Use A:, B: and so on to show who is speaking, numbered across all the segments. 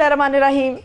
A: बिस्मिल्लाहिर्रहमानिर्रहीम।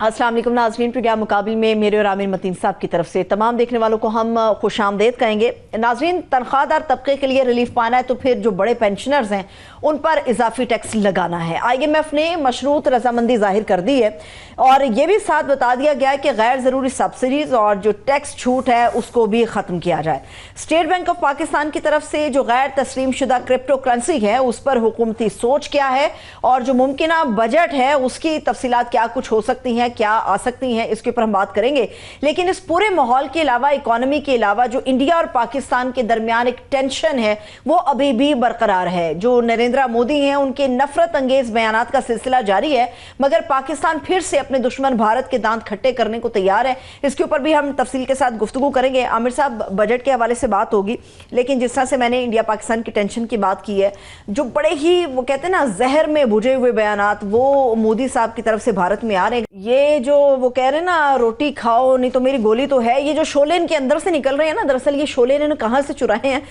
A: अस्सलाम वालेकुम नाज़रीन, प्रोग्राम मुकाबिल में मेरे और आमिर मतीन साहब की तरफ से तमाम देखने वालों को हम खुशामदीद कहेंगे। नाज़रीन, तनख्वाहदार तबके के लिए रिलीफ पाना है तो फिर जो बड़े पेंशनर्स हैं उन पर इजाफी टैक्स लगाना है। IMF ने मशरूत रजामंदी जाहिर कर दी है और ये भी साथ बता दिया गया है कि गैर ज़रूरी सब्सिडीज़ और जो टैक्स छूट है उसको भी ख़त्म किया जाए। स्टेट बैंक ऑफ पाकिस्तान की तरफ से जो गैर तस्लीम शुदा क्रिप्टो करेंसी है उस पर हुकूमती सोच क्या है और जो मुमकिन बजट है उसकी तफसीलात क्या कुछ हो सकती हैं, क्या आ सकती हैं, इसके ऊपर हम बात करेंगे। लेकिन इस पूरे माहौल के अलावा, इकोनॉमी के अलावा, जो इंडिया और पाकिस्तान के दरमियान एक टेंशन है वो अभी भी बरकरार है। जो नरेंद्र मोदी हैं उनके नफरत अंगेज बयानात का सिलसिला जारी है, मगर पाकिस्तान फिर से अपने दुश्मन भारत के दांत खट्टे करने को तैयार है। इसके ऊपर भी हम तफसील के साथ गुफ्तगू करेंगे। आमिर साहब, बजट के हवाले से बात होगी, लेकिन जिस तरह से मैंने इंडिया पाकिस्तान की टेंशन की बात की है, जो बड़े ही वो कहते हैं ना जहर में भुजे हुए बयानात वो मोदी साहब की तरफ से भारत में आ रहे हैं। ये जो वो कह रहे हैं ना, रोटी खाओ नहीं तो मेरी गोली तो है, ये जो शोले इनके अंदर से निकल रहे हैं ना, दरअसल ये शोले इन्होंने कहाँ से चुराए हैं?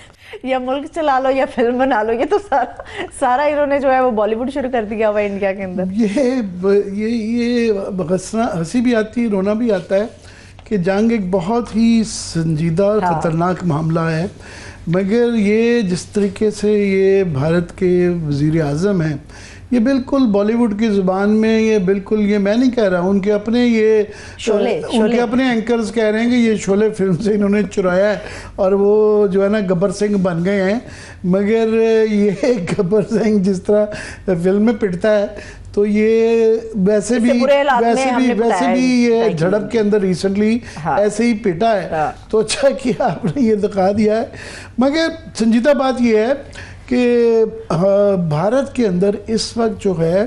A: या मुल्क चला लो या फिल्म बना लो, ये तो सारा इन्होंने जो है वो बॉलीवुड शुरू कर दिया हुआ इंडिया के अंदर।
B: ये हंसी भी आती है, रोना भी आता है कि जंग एक बहुत ही संजीदा और ख़तरनाक मामला है, मगर ये जिस तरीके से ये भारत के वज़ीर आज़म हैं, ये बिल्कुल बॉलीवुड की ज़ुबान में, ये बिल्कुल, ये मैं नहीं कह रहा हूँ, उनके अपने उनके अपने एंकर्स कह रहे हैं कि ये शोले फिल्म से इन्होंने चुराया है और वो जो है ना गब्बर सिंह बन गए हैं। मगर ये गब्बर सिंह जिस तरह फिल्म में पिटता है तो ये वैसे भी ये झड़प के अंदर रिसेंटली ऐसे ही पिटा है। तो अच्छा किया आपने ये दिखा दिया है। मगर संजीदा बात ये है कि भारत के अंदर इस वक्त जो है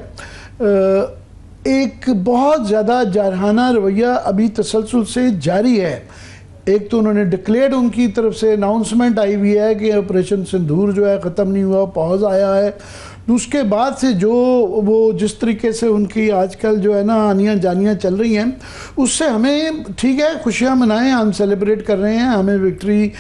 B: एक बहुत ज़्यादा जारहाना रवैया अभी तसलसल से जारी है। एक तो उन्होंने डिक्लेयर्ड, उनकी तरफ से अनाउंसमेंट आई हुई है कि ऑपरेशन सिंदूर जो है ख़त्म नहीं हुआ, पॉज आया है। उसके बाद से जो वो जिस तरीके से उनकी आजकल जो है ना आनियाँ जानियाँ चल रही हैं, उससे हमें ठीक है, खुशियाँ मनाएं, हम सेलिब्रेट कर रहे हैं, हमें विक्ट्री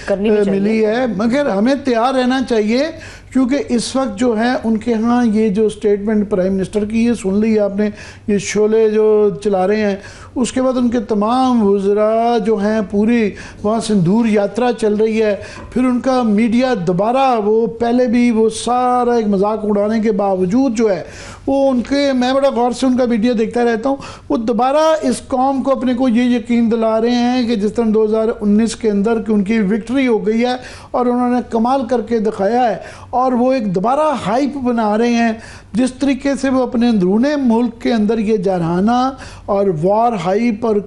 B: मिली है, मगर हमें तैयार रहना चाहिए क्योंकि इस वक्त जो है उनके यहाँ ये जो स्टेटमेंट प्राइम मिनिस्टर की, ये सुन ली आपने, ये शोले जो चला रहे हैं, उसके बाद उनके तमाम वज़रा जो हैं पूरी वहाँ सिंदूर यात्रा चल रही है। फिर उनका मीडिया दोबारा, वो पहले भी वो सारा एक मजाक उड़ाने के बावजूद जो है वो उनके, मैं बड़ा गौर से उनका वीडियो देखता रहता हूँ, वो दोबारा इस कौम को अपने को ये यकीन दिला रहे हैं कि जिस तरह 2019 के अंदर कि उनकी विक्ट्री हो गई है और उन्होंने कमाल करके दिखाया है, और वो एक दोबारा हाइप बना रहे हैं। जिस तरीके से वो अपने अंदरूने मुल्क के अंदर ये जारहाना और वॉर हाइप और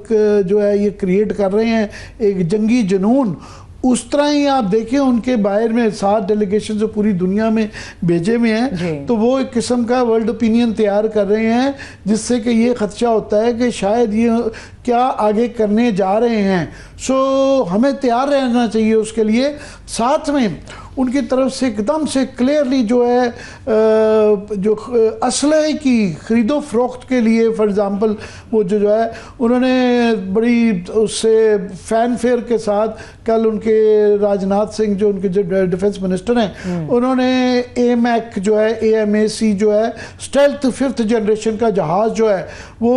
B: जो है ये क्रिएट कर रहे हैं एक जंगी जुनून, उस तरह ही आप देखें उनके बाहर में 7 डेलीगेशन जो पूरी दुनिया में भेजे हुए हैं, तो वो एक किस्म का वर्ल्ड ओपिनियन तैयार कर रहे हैं, जिससे कि ये खदशा होता है कि शायद ये क्या आगे करने जा रहे हैं। सो हमें तैयार रहना चाहिए उसके लिए। साथ में उनकी तरफ से एकदम से क्लियरली जो है जो असलहे की खरीदो फरोख्त के लिए, फॉर एग्ज़ाम्पल वो जो है उन्होंने बड़ी उससे फैन फेयर के साथ कल उनके राजनाथ सिंह जो उनके डिफेंस मिनिस्टर हैं, उन्होंने AMAC जो है, AMAC जो है स्टेल्थ 5th जनरेशन का जहाज़ जो है वो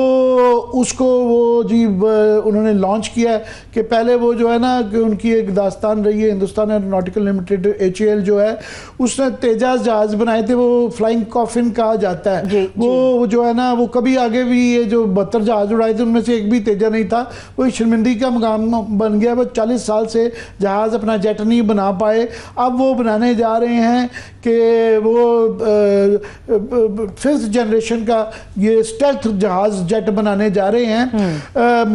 B: उसको वो जी उन्होंने लॉन्च किया है। कि पहले वो जो है ना कि उनकी एक दास्तान रही है, हिंदुस्तान एरोनॉटिकल लिमिटेड HAL जो है उसने तेजाज जहाज बनाए थे, वो फ्लाइंग कॉफिन कहा जाता है। वो जो है ना वो कभी आगे भी ये जो 72 जहाज उड़ाए थे उनमें से एक भी तेजा नहीं था, वो शर्मिंदगी का मुकाम बन गया। वो 40 साल से जहाज अपना जेट नहीं बना पाए, अब वो बनाने जा रहे हैं कि वो 5th जनरेशन का ये स्टेल्थ जहाज जेट बनाने जा रहे हैं।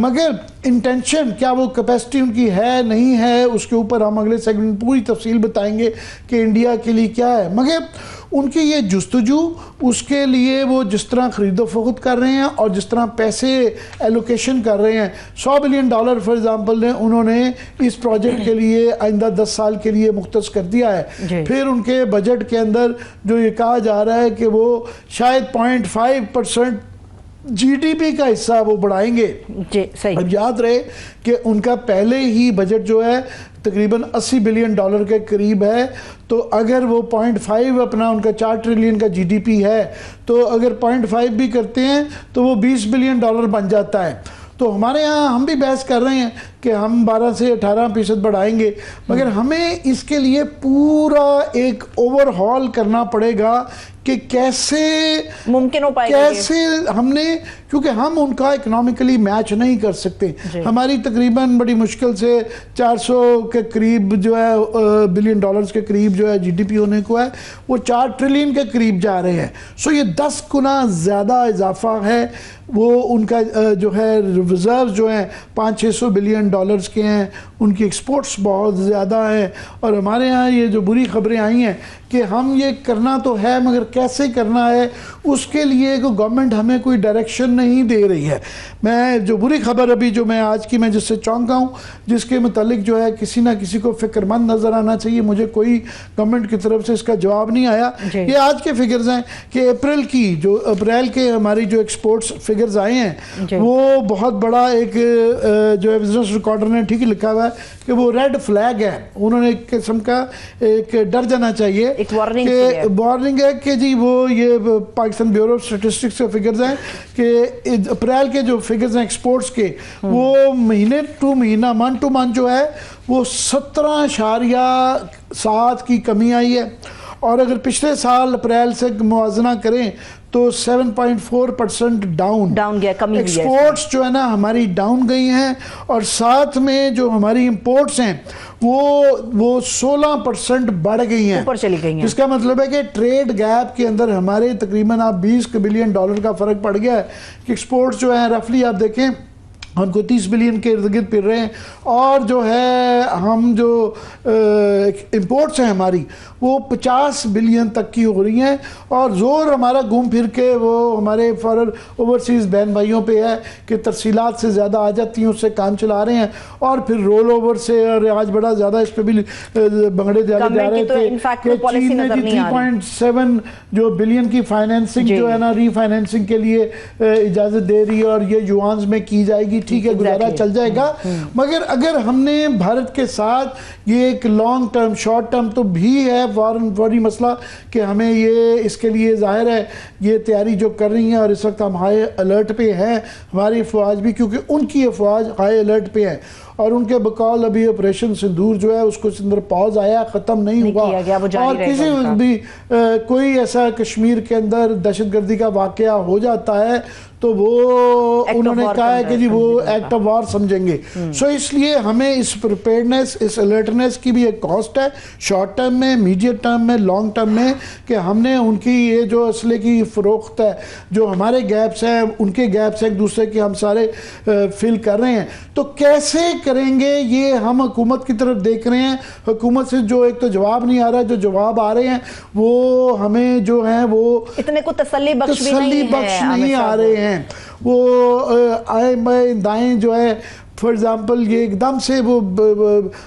B: मगर इंटेंशन क्या, वो कैपेसिटी उनकी है नहीं है, उसके ऊपर हम अगले सेगमेंट पूरी तफसील बताएंगे कि इंडिया के लिए क्या है। मगर उनकी ये जुस्तजू, उसके लिए वो जिस तरह खरीदो फरोख्त कर रहे हैं और जिस तरह पैसे एलोकेशन कर रहे हैं, $100 बिलियन फॉर एग्जांपल ने उन्होंने इस प्रोजेक्ट के लिए आइंदा 10 साल के लिए मुख्तस कर दिया है। फिर उनके बजट के अंदर जो ये कहा जा रहा है कि वो शायद 0.5% जीडीपी का हिस्सा वो बढ़ाएंगे।
A: जी सही।
B: अब याद रहे कि उनका पहले ही बजट जो है तकरीबन $80 बिलियन के करीब है, तो अगर वो 0.5 अपना उनका 4 ट्रिलियन का जीडीपी है, तो अगर 0.5 भी करते हैं तो वो $20 बिलियन बन जाता है। तो हमारे यहाँ हम भी बहस कर रहे हैं कि हम 12 से 18% बढ़ाएंगे, मगर हमें इसके लिए पूरा एक ओवरहॉल करना पड़ेगा कि कैसे
A: मुमकिन हो पाएगा,
B: कैसे हमने, क्योंकि हम उनका इकोनॉमिकली मैच नहीं कर सकते। हमारी तकरीबन बड़ी मुश्किल से 400 के करीब जो है बिलियन डॉलर्स के करीब जो है जीडीपी होने को है, वो 4 ट्रिलियन के करीब जा रहे हैं। सो ये 10 गुना ज़्यादा इजाफा है। वो उनका जो है रिजर्व जो हैं 500-600 बिलियन डॉलर्स के हैं, उनकी एक्सपोर्ट्स बहुत ज़्यादा हैं। और हमारे यहाँ ये जो बुरी खबरें आई हैं कि हम ये करना तो है मगर कैसे करना है उसके लिए गवर्नमेंट हमें कोई डायरेक्शन नहीं दे रही है। मैं जो बुरी खबर अभी जो मैं आज की मैं जिससे चौंका हूँ, जिसके मुतालिक जो है किसी ना किसी को फिक्रमंद नज़र आना चाहिए, मुझे कोई गवर्नमेंट की तरफ से इसका जवाब नहीं आया। ये आज के फिगर्स हैं कि अप्रैल के हमारी जो एक्सपोर्ट्स फिगर्स आए हैं वो बहुत बड़ा एक जो है बिजनेस रिकॉर्डर ने ठीक ही लिखा हुआ है कि वो रेड फ्लैग है। उन्होंने एक किस्म का एक डर जाना चाहिए,
A: एक वार्निंग
B: है कि जी वो ये पाकिस्तान ब्यूरो ऑफ स्टैटिस्टिक्स के फिगर्स हैं कि अप्रैल के जो फिगर्स हैं एक्सपोर्ट्स के, वो महीने टू महीना मंथ टू मंथ जो है वो 17.7 की कमी आई है। और अगर पिछले साल अप्रैल से मुआवजना करें तो 7.4% डाउन
A: गया, कमी हुई है।
B: एक्सपोर्ट्स जो है ना हमारी डाउन गई हैं, और साथ में जो हमारी इंपोर्ट्स हैं वो 16% बढ़ गई हैं,
A: ऊपर चली गई हैं।
B: जिसका मतलब है कि ट्रेड गैप के अंदर हमारे तकरीबन आप $20 बिलियन का फर्क पड़ गया है कि एक्सपोर्ट्स जो है रफली आप देखें हमको 30 बिलियन के इर्द गिर्द फिर रहे हैं, और जो है हम जो इंपोर्ट्स हैं हमारी वो 50 बिलियन तक की हो रही हैं। और ज़ोर हमारा घूम फिर के वो हमारे फॉरेन ओवरसीज़ बहन भाइयों पे है कि तरसीलात से ज़्यादा आ जाती हैं, उससे काम चला रहे हैं, और फिर रोल ओवर से, और आज बड़ा ज़्यादा इस पर भी भंगड़े जा रहे थे कि चीन ने 3.7 जो बिलियन की फाइनेंसिंग जो है ना रीफाइनेंसिंग के लिए इजाज़त दे रही है, और ये युआन्स में की जाएगी। ठीक है, गुजारा चल जाएगा, मगर अगर हमने भारत के साथ ये एक लॉन्ग टर्म शॉर्ट टर्म तो भी है फौरी मसला कि हमें ये इसके लिए जाहिर है ये तैयारी जो कर रही है, और इस वक्त हम हाई अलर्ट पे हैं, हमारी अफवाज भी, क्योंकि उनकी अफवाज हाई अलर्ट पे है, और उनके बकौल अभी ऑपरेशन सिंदूर जो है उसको अंदर पॉज आया, ख़त्म नहीं हुआ, और किसी भी कोई ऐसा कश्मीर के अंदर दहशतगर्दी का वाक़या हो जाता है तो वो उन्होंने कहा है कि जी वो एक्ट ऑफ वॉर समझेंगे। सो इसलिए हमें इस प्रिपेयर्डनेस, इस अलर्टनेस की भी एक कॉस्ट है, शॉर्ट टर्म में, मीडियम टर्म में, लॉन्ग टर्म में, कि हमने उनकी ये जो असले की फ़रोख्त है, जो हमारे गैप्स हैं, उनके गैप्स एक दूसरे के हम सारे फिल कर रहे हैं, तो कैसे करेंगे ये हम हुकूमत की तरफ देख रहे हैं। हुकूमत से जो एक तो जवाब नहीं आ रहा, जो जवाब आ रहे हैं वो हमें जो है वो
A: इतने को तसल्ली बख्श
B: नहीं आ रहे हैं। वो आए मैं दाएं जो है फॉर एग्ज़ाम्पल ये एकदम से वो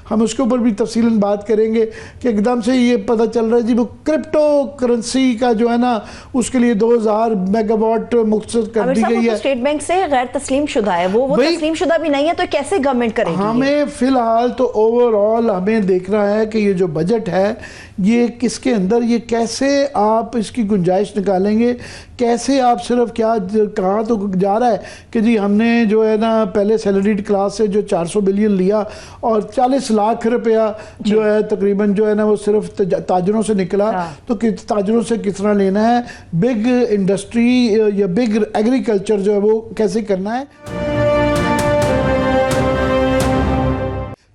B: हम उसके ऊपर भी तफसीलन बात करेंगे कि एकदम से ये पता चल रहा है जी वो क्रिप्टो करेंसी का जो है ना उसके लिए 2000 मेगावाट मुख्तसर कर दी गई है।
A: स्टेट बैंक से गैर तस्लीम शुदा है, वो तस्लीम शुदा भी नहीं है, तो कैसे गवर्नमेंट करेगी?
B: हमें फिलहाल तो ओवरऑल हमें देखना है कि ये जो बजट है ये किसके अंदर, ये कैसे आप इसकी गुंजाइश निकालेंगे, कैसे आप सिर्फ क्या कहा तो जा रहा है कि जी हमने जो है ना पहले सैलरीड क्लास से जो 400 बिलियन लिया और 40 लाख रुपया जो है तकरीबन जो है ना वो सिर्फ ताजरों से निकला, तो ताजरों से कितना लेना है, बिग इंडस्ट्री या बिग एग्रीकल्चर जो है वो कैसे करना है।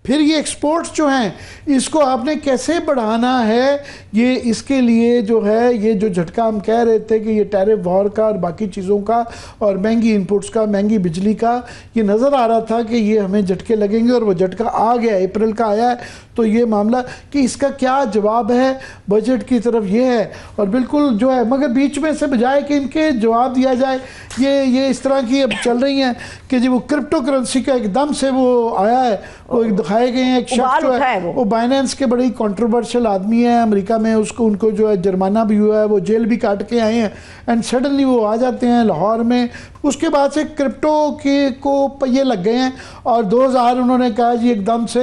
B: फिर ये एक्सपोर्ट्स जो हैं इसको आपने कैसे बढ़ाना है, ये इसके लिए जो है ये जो झटका हम कह रहे थे कि ये टैरिफ वॉर का और बाकी चीज़ों का और महंगी इनपुट्स का, महंगी बिजली का, ये नज़र आ रहा था कि ये हमें झटके लगेंगे और वो झटका आ गया, अप्रैल का आया है। तो ये मामला कि इसका क्या जवाब है बजट की तरफ ये है, और बिल्कुल जो है मगर बीच में से बजाय कि इनके जवाब दिया जाए ये इस तरह की अब चल रही हैं कि जी वो क्रिप्टो करेंसी का एकदम से वो आया है, वो उठाए गए हैं। एक
A: उबाल
B: शख्स जो
A: उठा
B: है
A: है
B: वो बाइनेंस के बड़ी कंट्रोवर्शियल आदमी है अमेरिका में, उसको उनको जो है जुर्माना भी हुआ है, वो जेल भी काट के आए हैं, एंड सडनली वो आ जाते हैं लाहौर में। उसके बाद से क्रिप्टो के को पहिए लग गए हैं और 2000 उन्होंने कहा जी एकदम से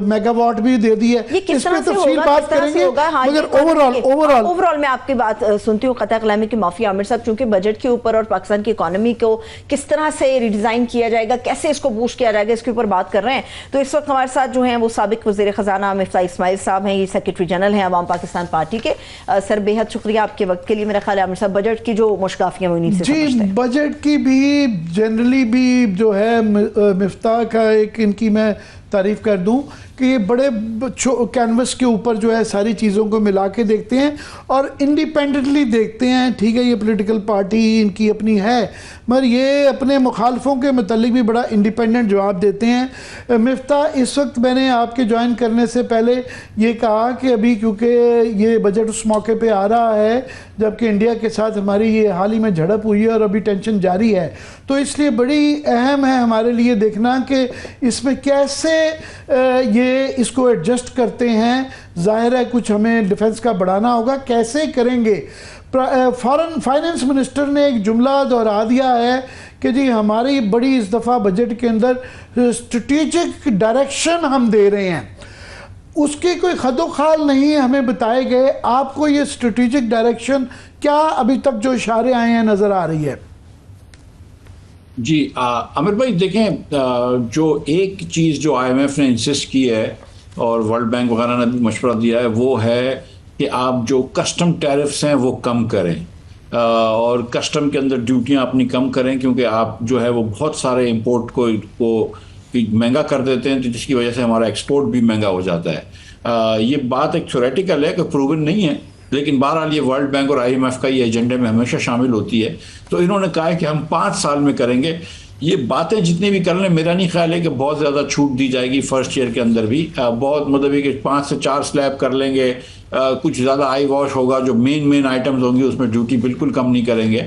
B: मेगावाट भी दे दी है। इस पे तफसील बात करेंगे, मगर
A: ओवरऑल मैं आपकी बात सुनती हूँ कतई कलामी की माफी आमिर साहब, चूंकि बजट के ऊपर और पाकिस्तान की इकोनॉमी को किस तरह से रिडिजाइन किया जाएगा, कैसे इसको बूस्ट किया जाएगा, इसके ऊपर बात कर रहे हैं। तो इस वक्त हमारे साथ जो हैं वो साबिक वज़ीर ख़जाना मिफ्ताह इस्माइल साहब हैं, ये सेक्रेटरी जनरल हैं अवाम पाकिस्तान पार्टी के। सर बेहद शुक्रिया आपके वक्त के लिए। मेरा ख्याल है आमिर साहब बजट की जो मुश्काफियाँ उन्हीं से समझते हैं।
B: बजट की भी जनरली भी जो है मिफ्ताह का एक इनकी मैं तारीफ़ कर दूं कि ये बड़े कैनवस के ऊपर जो है सारी चीज़ों को मिला के देखते हैं और इंडिपेंडेंटली देखते हैं। ठीक है, ये पॉलिटिकल पार्टी इनकी अपनी है, मगर ये अपने मुखालफों के मतलब भी बड़ा इंडिपेंडेंट जवाब देते हैं। मिफ्ताह, इस वक्त मैंने आपके ज्वाइन करने से पहले ये कहा कि अभी क्योंकि ये बजट उस मौके पे आ रहा है जबकि इंडिया के साथ हमारी ये हाल ही में झड़प हुई है और अभी टेंशन जारी है, तो इसलिए बड़ी अहम है हमारे लिए देखना कि इसमें कैसे ये इसको एडजस्ट करते हैं। जाहिर है कुछ हमें डिफेंस का बढ़ाना होगा, कैसे करेंगे। फॉरेन फाइनेंस मिनिस्टर ने एक जुमला दोहरा दिया है कि जी हमारी बड़ी इस दफ़ा बजट के अंदर स्ट्रेटेजिक डायरेक्शन हम दे रहे हैं, उसके कोई खदो खाल नहीं हमें बताए गए। आपको ये स्ट्रेटेजिक डायरेक्शन क्या अभी तक जो इशारे आए हैं नज़र आ रही है?
C: जी आमिर भाई देखें, जो एक चीज़ जो IMF ने इंसिस्ट की है और वर्ल्ड बैंक वगैरह ने भी मशवरा दिया है वो है कि आप जो कस्टम टैरिफ्स हैं वो कम करें और कस्टम के अंदर ड्यूटियां अपनी कम करें, क्योंकि आप जो है वो बहुत सारे इंपोर्ट को महंगा कर देते हैं, तो जिसकी वजह से हमारा एक्सपोर्ट भी महंगा हो जाता है। ये बात एक थ्योरेटिकल है कि प्रूवन नहीं है, लेकिन बहरहाल ये वर्ल्ड बैंक और IMF का ये एजेंडे में हमेशा शामिल होती है। तो इन्होंने कहा है कि हम 5 साल में करेंगे। ये बातें जितनी भी कर लें, मेरा नहीं ख्याल है कि बहुत ज़्यादा छूट दी जाएगी फर्स्ट ईयर के अंदर भी। बहुत मतलब है कि 5 से 4 स्लैब कर लेंगे, कुछ ज़्यादा आई वॉश होगा, जो मेन आइटम्स होंगी उसमें ड्यूटी बिल्कुल कम नहीं करेंगे।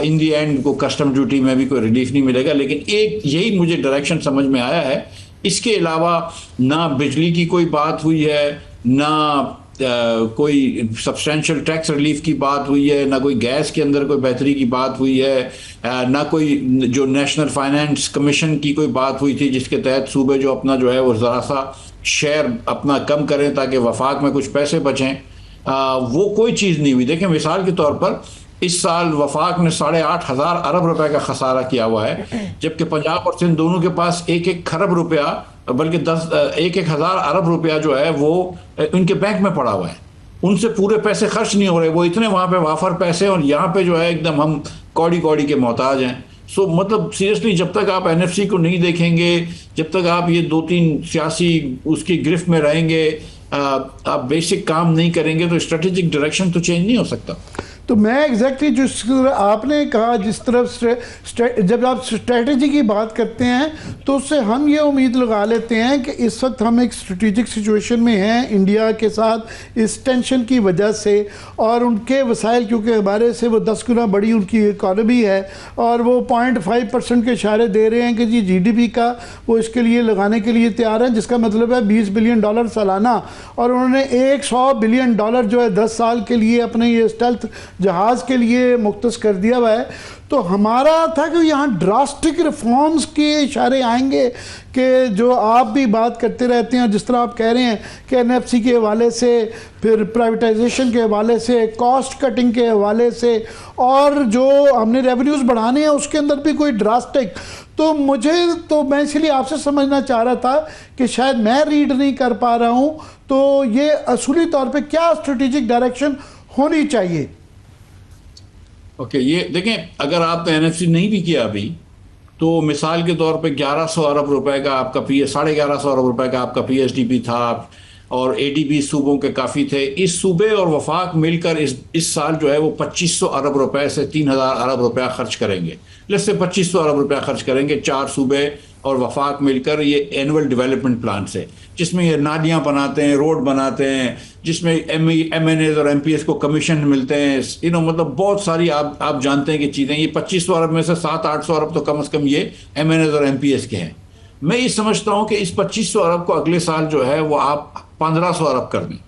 C: इन दी एंड को कस्टम ड्यूटी में भी कोई रिलीफ नहीं मिलेगा, लेकिन एक यही मुझे डायरेक्शन समझ में आया है। इसके अलावा ना बिजली की कोई बात हुई है, ना कोई सब्सटेंशियल टैक्स रिलीफ की बात हुई है, ना कोई गैस के अंदर कोई बेहतरी की बात हुई है, ना कोई जो नेशनल फाइनेंस कमीशन की कोई बात हुई थी जिसके तहत सूबे जो अपना जो है वो ज़रा सा शेयर अपना कम करें ताकि वफाक में कुछ पैसे बचें, वो कोई चीज़ नहीं हुई। देखें मिसाल के तौर पर इस साल वफाक ने 8,500 अरब रुपए का खसारा किया हुआ है, जबकि पंजाब और सिंध दोनों के पास 1-1 खरब रुपया, बल्कि 1-1 हज़ार अरब रुपया जो है वो उनके बैंक में पड़ा हुआ है। उनसे पूरे पैसे खर्च नहीं हो रहे, वो इतने वहाँ पे वाफर पैसे, और यहाँ पे जो है एकदम हम कौड़ी कौड़ी के मोहताज हैं। सो मतलब सीरियसली जब तक आप NFC को नहीं देखेंगे, जब तक आप ये 2-3 सियासी उसकी गिरफ्त में रहेंगे, आप बेसिक काम नहीं करेंगे, तो स्ट्रेटेजिक डायरेक्शन तो चेंज नहीं हो सकता।
B: तो मैं एग्जैक्टली जिस आपने कहा, जिस तरफ जब आप स्ट्रेटजी की बात करते हैं तो उससे हम ये उम्मीद लगा लेते हैं कि इस वक्त हम एक स्ट्रेटेजिक सिचुएशन में हैं इंडिया के साथ इस टेंशन की वजह से, और उनके वसाइल क्योंकि हमारे से वो 10 गुना बड़ी उनकी इकॉनमी है और वो 0.5% के इशारे दे रहे हैं कि जी GDP का वो इसके लिए लगाने के लिए तैयार हैं, जिसका मतलब है $20 बिलियन सालाना, और उन्होंने $100 बिलियन जो है 10 साल के लिए अपने ये स्टेल्थ जहाज के लिए मुख्तस कर दिया हुआ है। तो हमारा था कि यहाँ ड्रास्टिक रिफॉर्म्स के इशारे आएंगे कि जो आप भी बात करते रहते हैं, जिस तरह आप कह रहे हैं कि NFC के हवाले से, फिर प्राइवेटाइजेशन के हवाले से, कॉस्ट कटिंग के हवाले से, और जो हमने रेवेन्यूज़ बढ़ाने हैं उसके अंदर भी कोई ड्रास्टिक। तो मैं इसलिए आपसे समझना चाह रहा था कि शायद मैं रीड नहीं कर पा रहा हूँ, तो ये असूली तौर पे क्या स्ट्रेटेजिक डायरेक्शन होनी चाहिए?
C: ओके, ये देखें, अगर आपने NFC नहीं भी किया अभी, तो मिसाल के तौर पे 1100 अरब रुपए का आपका 1150 अरब रुपए का आपका PSDP था, और ADB सूबों के काफ़ी थे। इस सूबे और वफाक मिलकर इस साल जो है वो 2500 अरब रुपए से 3000 अरब रुपया खर्च करेंगे। जैसे 2500 अरब रुपया खर्च करेंगे 4 सूबे और वफाक मिलकर, ये एनुअल डेवलपमेंट प्लान से, जिसमें ये नालियाँ बनाते हैं, रोड बनाते हैं, जिसमें MNAs और MPS को कमीशन मिलते हैं, मतलब बहुत सारी आप जानते हैं कि चीज़ें। ये 2500 अरब में से 700-800 अरब तो कम से कम ये MNAs और MPS के हैं। मैं ये समझता हूं कि इस 2500 अरब को अगले साल जो है वो आप 1500 अरब कर दें।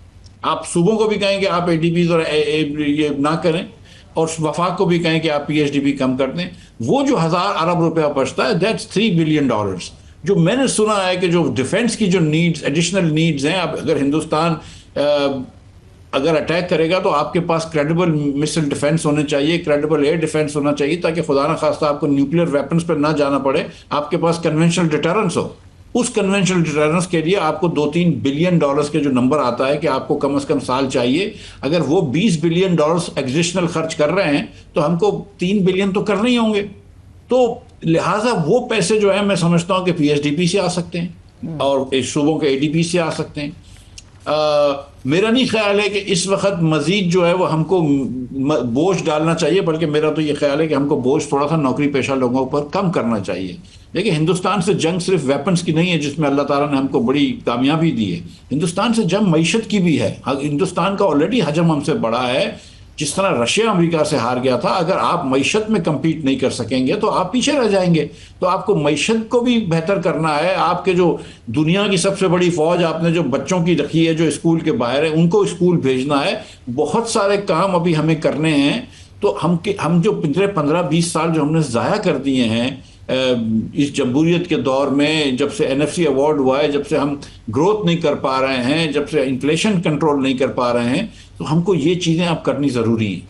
C: आप सूबों को भी कहें कि आप एडीपीज और ये ना करें, और वफाक को भी कहें कि आप पीएचडीपी कम कर दें। वो जो 1000 अरब रुपया बचता है, दैट्स $3 बिलियन। जो मैंने सुना है कि जो डिफेंस की जो नीड्स, एडिशनल नीड्स हैं, अब अगर हिंदुस्तान अगर अटैक करेगा तो आपके पास क्रेडिबल मिसाइल डिफेंस होने चाहिए, क्रेडिबल एयर डिफेंस होना चाहिए, ताकि खुदा न खास्ता आपको न्यूक्लियर वेपन्स पर ना जाना पड़े, आपके पास कन्वेंशनल डिटरेंस हो। उस कन्वेंशनल डिटरेंस के लिए आपको $2-3 बिलियन के जो नंबर आता है कि आपको कम से कम साल चाहिए, अगर वो $20 बिलियन एडिशनल खर्च कर रहे हैं तो हमको 3 बिलियन तो करने ही होंगे। तो लिहाजा वो पैसे जो है मैं समझता हूं कि पीएचडीपी से आ सकते हैं और सूबों के एडीपी से आ सकते हैं। मेरा नहीं ख्याल है कि इस वक्त मजीद जो है वो हमको बोझ डालना चाहिए, बल्कि मेरा तो ये ख्याल है कि हमको बोझ थोड़ा सा नौकरी पेशा लोगों पर कम करना चाहिए। देखिए, हिंदुस्तान से जंग सिर्फ वेपन्स की नहीं है जिसमें अल्लाह ताला ने हमको बड़ी कामयाबी दी है, हिंदुस्तान से जंग मईशत की भी है। हिंदुस्तान का ऑलरेडी हजम हमसे बड़ा है। जिस तरह रशिया अमेरिका से हार गया था, अगर आप मईशत में compete नहीं कर सकेंगे तो आप पीछे रह जाएंगे। तो आपको मईशत को भी बेहतर करना है। आपके जो दुनिया की सबसे बड़ी फौज आपने जो बच्चों की रखी है जो स्कूल के बाहर है, उनको स्कूल भेजना है। बहुत सारे काम अभी हमें करने हैं। तो हम जो पिछले 15-20 साल जो हमने ज़ाया कर दिए हैं इस जमहूरियत के दौर में, जब से एनएफसी अवार्ड हुआ है, जब से हम ग्रोथ नहीं कर पा रहे हैं, जब से इन्फ्लेशन कंट्रोल नहीं कर पा रहे हैं, तो हमको ये चीज़ें अब करनी ज़रूरी हैं।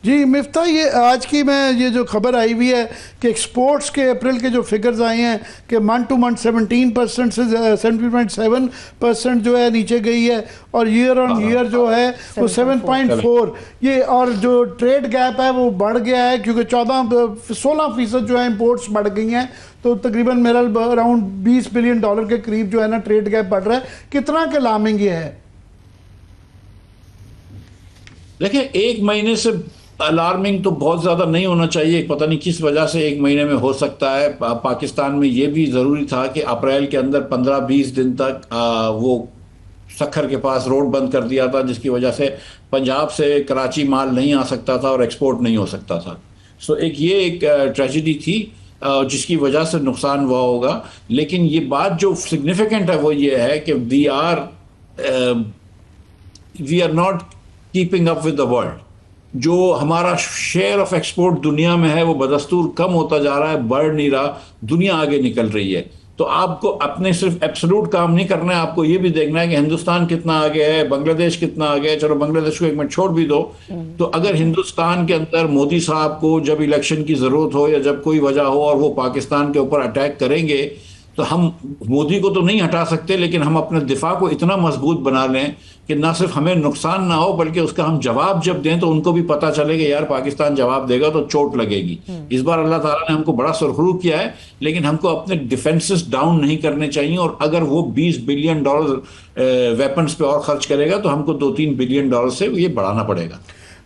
B: जी मिफ्ता, ये आज की मैं ये जो खबर आई हुई है कि एक्सपोर्ट्स के अप्रैल के जो फिगर्स आए हैं कि मंथ टू मंथ 17% से 17.7% जो है नीचे गई है, और ईयर ऑन ईयर जो है वो 7.4, ये और जो ट्रेड गैप है वो बढ़ गया है क्योंकि 16% जो है इंपोर्ट्स बढ़ गई हैं। तो तकरीबन मेरा अराउंड $20 बिलियन के करीब जो है ना ट्रेड गैप बढ़ रहा है। कितना के अलार्मिंग ये है?
C: देखिए, एक महीने से अलार्मिंग तो बहुत ज़्यादा नहीं होना चाहिए। पता नहीं किस वजह से एक महीने में हो सकता है। पाकिस्तान में ये भी ज़रूरी था कि अप्रैल के अंदर 15-20 दिन तक वो सखर के पास रोड बंद कर दिया था, जिसकी वजह से पंजाब से कराची माल नहीं आ सकता था और एक्सपोर्ट नहीं हो सकता था। सो एक ट्रेजिडी थी जिसकी वजह से नुकसान हुआ होगा। लेकिन ये बात जो सिग्निफिकेंट है वो ये है कि we are not keeping up with the world. जो हमारा शेयर ऑफ एक्सपोर्ट दुनिया में है वो बदस्तूर कम होता जा रहा है, बढ़ नहीं रहा, दुनिया आगे निकल रही है। तो आपको अपने सिर्फ एब्सोल्यूट काम नहीं करना है, आपको ये भी देखना है कि हिंदुस्तान कितना आगे है, बांग्लादेश कितना आगे है। चलो बांग्लादेश को एक मिनट छोड़ भी दो, तो अगर हिंदुस्तान के अंदर मोदी साहब को जब इलेक्शन की ज़रूरत हो या जब कोई वजह हो और वो पाकिस्तान के ऊपर अटैक करेंगे, तो हम मोदी को तो नहीं हटा सकते, लेकिन हम अपने दिफा को इतना मजबूत बना लें कि ना सिर्फ हमें नुकसान ना हो, बल्कि उसका हम जवाब जब दें तो उनको भी पता चले कि यार पाकिस्तान जवाब देगा तो चोट लगेगी। इस बार अल्लाह ताला ने हमको बड़ा सुरखरू किया है, लेकिन हमको अपने डिफेंसेस डाउन नहीं करने चाहिए। और अगर वो $20 बिलियन वेपन्स पे और खर्च करेगा तो हमको $2-3 बिलियन से ये बढ़ाना पड़ेगा।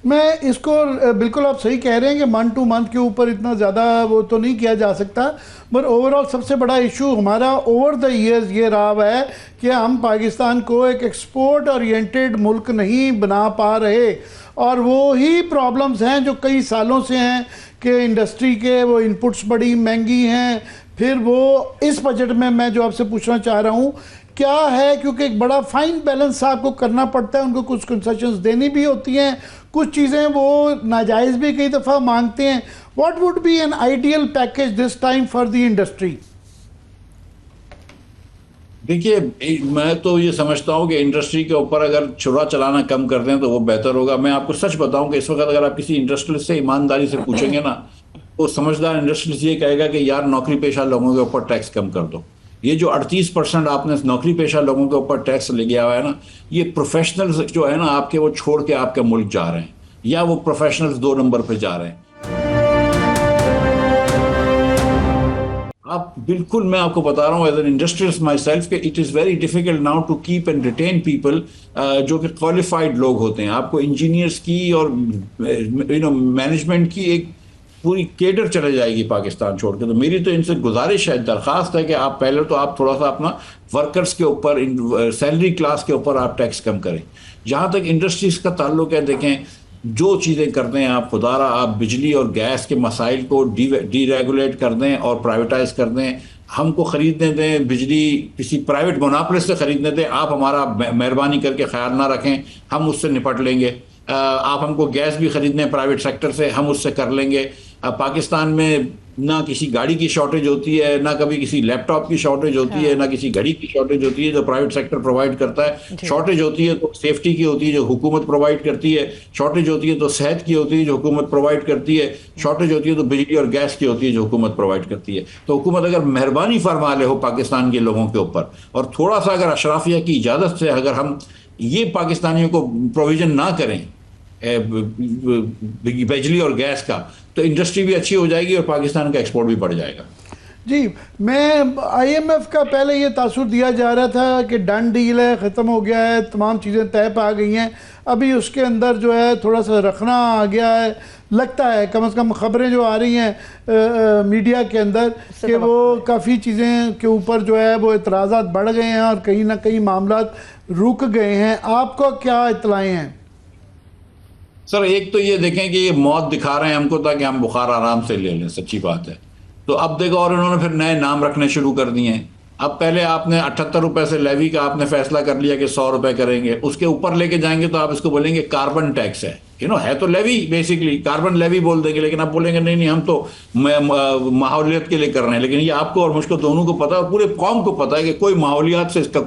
B: मैं इसको बिल्कुल आप सही कह रहे हैं कि मंथ टू मंथ के ऊपर इतना ज़्यादा वो तो नहीं किया जा सकता, पर ओवरऑल सबसे बड़ा इशू हमारा ओवर द ईयर्स ये रहा हुआ है कि हम पाकिस्तान को एक एक्सपोर्ट ओरिएंटेड मुल्क नहीं बना पा रहे। और वो ही प्रॉब्लम्स हैं जो कई सालों से हैं कि इंडस्ट्री के वो इनपुट्स बड़ी महंगी हैं। फिर वो इस बजट में मैं जो आपसे पूछना चाह रहा हूँ क्या है, क्योंकि एक बड़ा फाइन बैलेंस आपको करना पड़ता है, उनको कुछ कंसेशंस देनी भी होती हैं, कुछ चीज़ें वो नाजायज़ भी कई दफ़ा मांगते हैं। What would be an ideal package this time for the industry?
C: देखिए, मैं तो ये समझता हूँ कि इंडस्ट्री के ऊपर अगर छुरा चलाना कम कर दें तो वो बेहतर होगा। मैं आपको सच बताऊँ कि इस वक्त अगर आप किसी इंडस्ट्रियलिस्ट से ईमानदारी से पूछेंगे ना, तो समझदार इंडस्ट्रियलिस्ट ये कहेगा कि यार नौकरी पेशा लोगों के ऊपर टैक्स कम कर दो। ये जो 38% आपने नौकरी पेशा लोगों के ऊपर टैक्स ले गया हुआ है ना, ये प्रोफेशनल्स जो है ना आपके, वो छोड़ के आपके मुल्क जा रहे हैं, या वो प्रोफेशनल्स 2 नंबर पे जा रहे हैं। आप बिल्कुल, मैं आपको बता रहा हूँ as an industrialist myself कि it is very difficult now to keep and retain people जो कि क्वालिफाइड लोग होते हैं। आपको इंजीनियर्स की और मैनेजमेंट की एक पूरी केडर चले जाएगी पाकिस्तान छोड़ के। तो मेरी तो इनसे गुजारिश है, दरख्वास्त है कि आप पहले तो आप थोड़ा सा अपना वर्कर्स के ऊपर, सैलरी क्लास के ऊपर आप टैक्स कम करें। जहाँ तक इंडस्ट्रीज का ताल्लुक है, देखें जो चीज़ें कर दें आप, खुदारा आप बिजली और गैस के मसाइल को डीरेगुलेट कर दें और प्राइवेटाइज कर दें, हमको ख़रीदने दें बिजली किसी प्राइवेट मोनोपोलिस्ट से ख़रीदने दें, आप हमारा मेहरबानी करके ख्याल ना रखें, हम उससे निपट लेंगे। आप हमको गैस भी ख़रीदने प्राइवेट सेक्टर से, हम उससे कर लेंगे। पाकिस्तान में ना किसी गाड़ी की शॉर्टेज होती है, ना कभी किसी लैपटॉप की शॉर्टेज होती है, ना किसी घड़ी की शॉर्टेज होती है जो प्राइवेट सेक्टर प्रोवाइड करता है। शॉर्टेज होती है तो सेफ्टी की होती है जो हुकूमत प्रोवाइड करती है, शॉर्टेज होती है तो सेहत की होती है जो हुकूमत प्रोवाइड करती है, शॉर्टेज होती है तो बिजली और गैस की होती है जो हुकूमत प्रोवाइड करती है। तो हुकूमत अगर मेहरबानी फरमा ले हो पाकिस्तान के लोगों के ऊपर, और थोड़ा सा अगर अशराफिया की इजाज़त से अगर हम ये पाकिस्तानियों को प्रोविज़न ना करें बिजली और गैस का, तो इंडस्ट्री भी अच्छी हो जाएगी और पाकिस्तान का एक्सपोर्ट भी बढ़ जाएगा।
B: जी, मैं IMF का पहले ये तासुर दिया जा रहा था कि डन डील है, ख़त्म हो गया है, तमाम चीज़ें तय पा गई हैं, अभी उसके अंदर जो है थोड़ा सा रखना आ गया है। लगता है कम से कम ख़बरें जो आ रही हैं मीडिया के अंदर कि वो काफ़ी चीज़ें के ऊपर जो है वो एतराज़ात बढ़ गए हैं और कहीं ना कहीं मामला रुक गए हैं। आपको क्या इत्तलाएँ हैं?
C: सर, एक तो ये देखें कि ये मौत दिखा रहे हैं हमको ताकि हम बुखार आराम से ले लें, सच्ची बात है। तो अब देखो, और इन्होंने फिर नए नाम रखने शुरू कर दिए हैं। अब पहले आपने 78 रुपए से लेवी का आपने फैसला कर लिया कि 100 रुपए करेंगे, उसके ऊपर लेके जाएंगे तो आप इसको बोलेंगे कार्बन टैक्स है। है तो लेवी, बेसिकली कार्बन लेवी बोल देंगे, लेकिन आप बोलेंगे नहीं नहीं हम तो माहौलियत के लिए कर रहे हैं। लेकिन ये आपको और मुझको दोनों को पता है, पूरे कौम को पता है कि कोई माहौलियात से इसका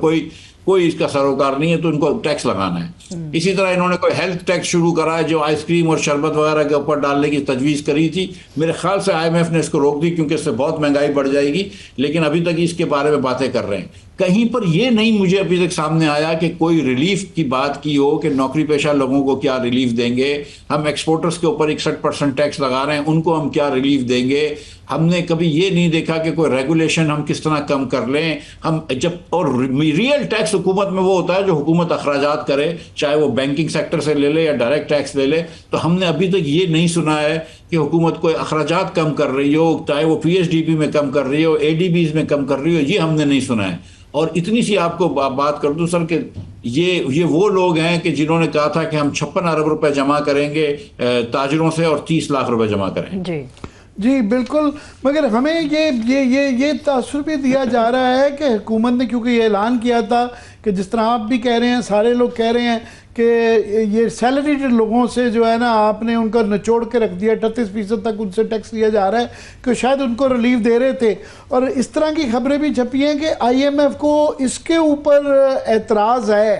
C: कोई इसका सरोकार नहीं है, तो इनको टैक्स लगाना है। इसी तरह इन्होंने कोई हेल्थ टैक्स शुरू करा है जो आइसक्रीम और शरबत वगैरह के ऊपर डालने की तजवीज़ करी थी। मेरे ख्याल से IMF ने इसको रोक दी क्योंकि इससे बहुत महंगाई बढ़ जाएगी, लेकिन अभी तक इसके बारे में बातें कर रहे हैं। कहीं पर ये नहीं मुझे अभी तक सामने आया कि कोई रिलीफ की बात की हो कि नौकरी पेशा लोगों को क्या रिलीफ देंगे। हम एक्सपोर्टर्स के ऊपर 61% टैक्स लगा रहे हैं, उनको हम क्या रिलीफ देंगे। हमने कभी ये नहीं देखा कि कोई रेगुलेशन हम किस तरह कम कर लें। हम जब और रियल टैक्स हुकूमत में वो होता है जो हुकूमत अखराजात करे, चाहे वो बैंकिंग सेक्टर से ले ले या डायरेक्ट टैक्स ले ले। तो हमने अभी तक ये नहीं सुना है कि हुकूमत कोई अखराजात कम कर रही हो, चाहे वो PSDP में कम कर रही हो, ADBs में कम कर रही हो, ये हमने नहीं सुना है। और इतनी सी आपको बात कर दूं सर कि ये वो लोग हैं कि जिन्होंने कहा था कि हम 56 अरब रुपए जमा करेंगे ताजिरों से और 30 लाख रुपए जमा करेंगे।
B: जी बिल्कुल, मगर हमें ये तासुर भी दिया जा रहा है कि हुकूमत ने, क्योंकि ये ऐलान किया था कि जिस तरह आप भी कह रहे हैं, सारे लोग कह रहे हैं कि ये सैलरीड लोगों से जो है ना आपने उनका निचोड़ के रख दिया, 38% तक उनसे टैक्स लिया जा रहा है कि शायद उनको रिलीफ दे रहे थे। और इस तरह की खबरें भी छपी हैं कि IMF को इसके ऊपर एतराज़ है।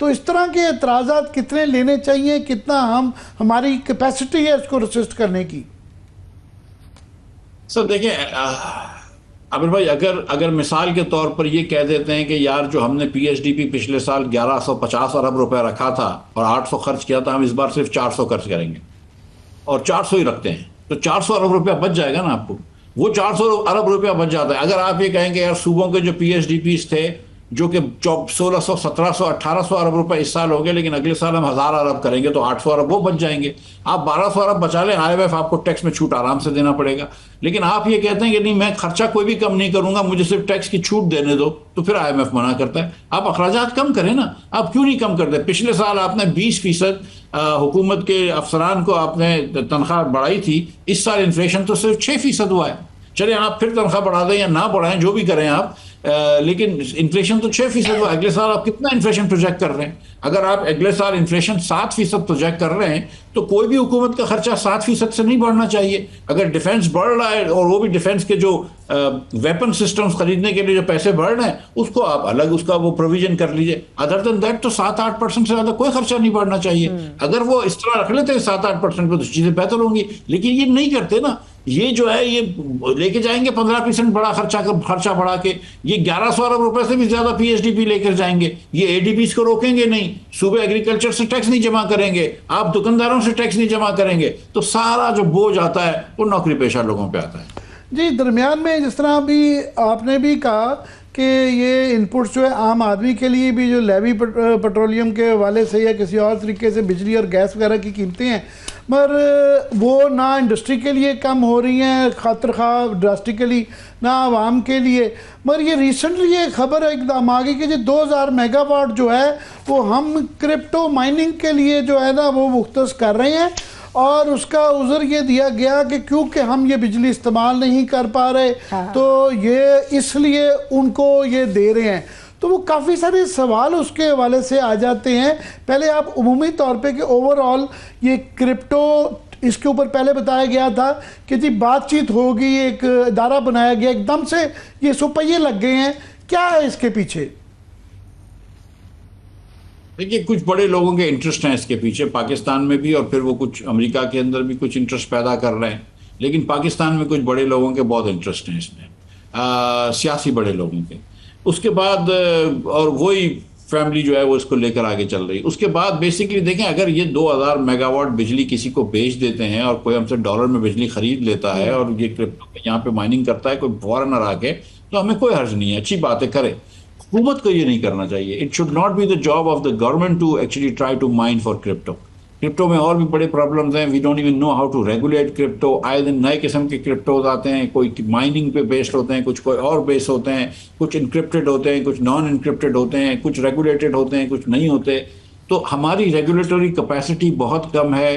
B: तो इस तरह के एतराज़ात कितने लेने चाहिए, कितना हमारी कैपेसिटी है इसको रेसिस्ट करने की?
C: सर देखिए आमिर भाई, अगर मिसाल के तौर पर ये कह देते हैं कि यार जो हमने PSDP पिछले साल 1150 अरब रुपए रखा था और 800 खर्च किया था, हम इस बार सिर्फ 400 खर्च करेंगे और 400 ही रखते हैं, तो 400 अरब रुपया बच जाएगा ना आपको। वो 400 अरब रुपया बच जाता है। अगर आप ये कहेंगे यार सूबों के जो PSDPs थे जो कि 1600, 1700, 1800 अरब रुपए इस साल हो गए, लेकिन अगले साल हम 1000 अरब करेंगे तो 800 अरब वो बच जाएंगे। आप 1200 अरब बचा लें, IMF आपको टैक्स में छूट आराम से देना पड़ेगा। लेकिन आप ये कहते हैं कि नहीं मैं खर्चा कोई भी कम नहीं करूंगा, मुझे सिर्फ टैक्स की छूट देने दो, तो फिर IMF मना करता है। आप अखराजात कम करें ना, आप क्यों नहीं कम करते? पिछले साल आपने 20% हुकूमत के अफसरान को आपने तनख्वाह बढ़ाई थी, इस साल इन्फ्लेशन तो सिर्फ 6% हुआ है। चले आप फिर तनख्वाह बढ़ा दें या ना बढ़ाएं, जो भी करें आप, लेकिन इन्फ्लेशन तो 6% हुआ। अगले साल आप कितना इन्फ्लेशन प्रोजेक्ट कर रहे हैं? अगर आप अगले साल इन्फ्लेशन 7% प्रोजेक्ट कर रहे हैं तो कोई भी हुकूमत का खर्चा 7% से नहीं बढ़ना चाहिए। अगर डिफेंस बढ़ रहा है और वो भी डिफेंस के जो वेपन सिस्टम्स खरीदने के लिए जो पैसे बढ़ रहे हैं उसको आप अलग उसका वो प्रोविजन कर लीजिए। अदर देन दैट तो 7-8% से ज़्यादा कोई खर्चा नहीं बढ़ना चाहिए। अगर वो इस तरह रख लेते हैं 7-8% पे तो चीज़ें बेहतर होंगी, लेकिन ये नहीं करते ना। ये जो है ये लेके जाएंगे 15% बड़ा खर्चा बढ़ा के, ये 1100 अरब रुपए से भी ज्यादा PSDP लेकर जाएंगे। ये ADBs को रोकेंगे नहीं, सूबे एग्रीकल्चर से टैक्स नहीं जमा करेंगे, आप दुकानदारों से टैक्स नहीं जमा करेंगे, तो सारा जो बोझ आता है वो नौकरी पेशा लोगों पे आता है।
B: जी, दरमियान में जिस तरह अभी आपने भी कहा कि ये इनपुट्स जो है आम आदमी के लिए भी जो लेवी पेट्रोलियम के हवाले से या किसी और तरीके से बिजली और गैस वगैरह की कीमतें हैं, मगर वो ना इंडस्ट्री के लिए कम हो रही हैं खातिर खा ड्रास्टिकली, ना आवाम के लिए। मगर ये रिसेंटली ये खबर एकदम आ गई कि जो 2000 मेगावाट जो है वो हम क्रिप्टो माइनिंग के लिए जो है ना वो मुख्तस कर रहे हैं, और उसका उज़र ये दिया गया कि क्योंकि हम ये बिजली इस्तेमाल नहीं कर पा रहे, तो ये इसलिए उनको ये दे रहे हैं। तो वो काफ़ी सारे सवाल उसके हवाले से आ जाते हैं। पहले आप उमूमी तौर पे कि ओवरऑल ये क्रिप्टो, इसके ऊपर पहले बताया गया था कि जी बातचीत होगी, एक इदारा बनाया गया, एकदम से ये सुपहिये लग गए हैं, क्या है इसके पीछे?
C: देखिए, कुछ बड़े लोगों के इंटरेस्ट हैं इसके पीछे, पाकिस्तान में भी, और फिर वो कुछ अमेरिका के अंदर भी कुछ इंटरेस्ट पैदा कर रहे हैं। लेकिन पाकिस्तान में कुछ बड़े लोगों के बहुत इंटरेस्ट हैं इसमें, सियासी बड़े लोगों के। उसके बाद और वही फैमिली जो है वो इसको लेकर आगे चल रही है। उसके बाद बेसिकली देखें, अगर ये 2000 मेगावाट बिजली किसी को बेच देते हैं और कोई हमसे डॉलर में बिजली खरीद लेता है और ये क्रिप्टो यहाँ पे माइनिंग करता है कोई फॉरेनर आके, तो हमें कोई हर्ज नहीं है, अच्छी बात है, करे। हुकूमत को ये नहीं करना चाहिए। It should not be the job of the government to actually try to mine for crypto. Crypto में और भी बड़े प्रॉब्लम्स हैं, we don't even know how to regulate crypto. आए दिन नए किस्म के क्रिप्टोज आते हैं, कोई माइनिंग पे बेस्ड होते हैं, कुछ कोई और बेस्ड होते हैं, कुछ इनक्रिप्टेड होते हैं, कुछ नॉन इनक्रिप्टेड होते हैं, कुछ रेगुलेटेड होते हैं, कुछ नहीं होते। तो हमारी रेगुलेटरी कैपेसिटी बहुत कम है।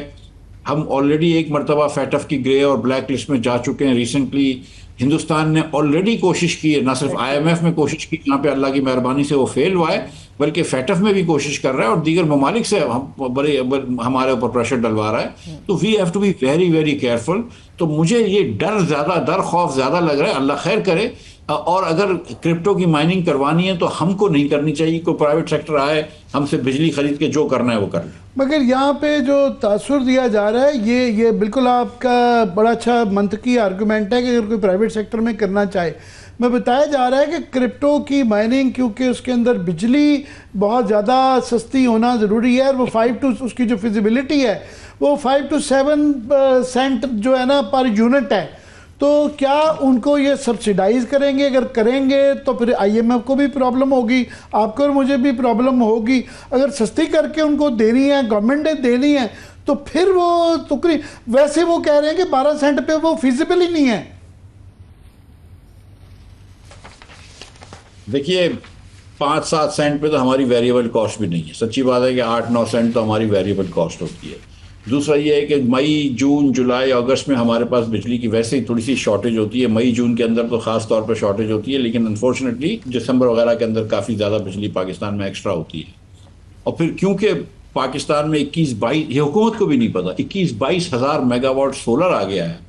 C: हम ऑलरेडी एक मरतबा फैटफ की ग्रे और ब्लैक लिस्ट में जा चुके हैं। रिसेंटली हिंदुस्तान ने ऑलरेडी कोशिश की है, ना सिर्फ IMF में कोशिश की, यहाँ पे अल्लाह की मेहरबानी से वो फेल हुआ है, बल्कि फैटफ में भी कोशिश कर रहा है और दीगर ममालिक से बड़े हमारे ऊपर प्रेशर डलवा रहा है। तो we have to be very very careful. तो मुझे ये डर खौफ ज़्यादा लग रहा है, अल्लाह खैर करे। और अगर क्रिप्टो की माइनिंग करवानी है तो हमको नहीं करनी चाहिए, कोई प्राइवेट सेक्टर आए हमसे बिजली खरीद के जो करना है वो कर ले।
B: मगर यहाँ पे जो तासुर दिया जा रहा है, ये बिल्कुल आपका बड़ा अच्छा मंतकी आर्गूमेंट है कि अगर कोई प्राइवेट सेक्टर में करना चाहे। मैं बताया जा रहा है कि क्रिप्टो की माइनिंग, क्योंकि उसके अंदर बिजली बहुत ज़्यादा सस्ती होना ज़रूरी है, और वो 5 टू उसकी जो फिजिबिलिटी है वो 5 to 7 सेंट जो है ना पर यूनिट है। तो क्या उनको ये सब्सिडाइज करेंगे? अगर करेंगे तो फिर IMF को भी प्रॉब्लम होगी, आपको और मुझे भी प्रॉब्लम होगी। अगर सस्ती करके उनको देनी है, गवर्नमेंट ने देनी है, तो फिर वो तुकरी, वैसे वो कह रहे हैं कि 12 सेंट पे वो फिजिबल ही नहीं है।
C: देखिए, 5-7 सेंट पे तो हमारी वेरिएबल कॉस्ट भी नहीं है। सच्ची बात है कि 8-9 सेंट तो हमारी वेरिएबल कॉस्ट होती है। दूसरा ये है कि मई, जून, जुलाई, अगस्त में हमारे पास बिजली की वैसे ही थोड़ी सी शॉर्टेज होती है। मई, जून के अंदर तो ख़ास तौर पर शॉर्टेज होती है, लेकिन अनफॉर्चुनेटली दिसंबर वगैरह के अंदर काफ़ी ज़्यादा बिजली पाकिस्तान में एक्स्ट्रा होती है। और फिर क्योंकि पाकिस्तान में 21-22, ये हुकूमत को भी नहीं पता, 21-22 हज़ार मेगावाट सोलर आ गया है,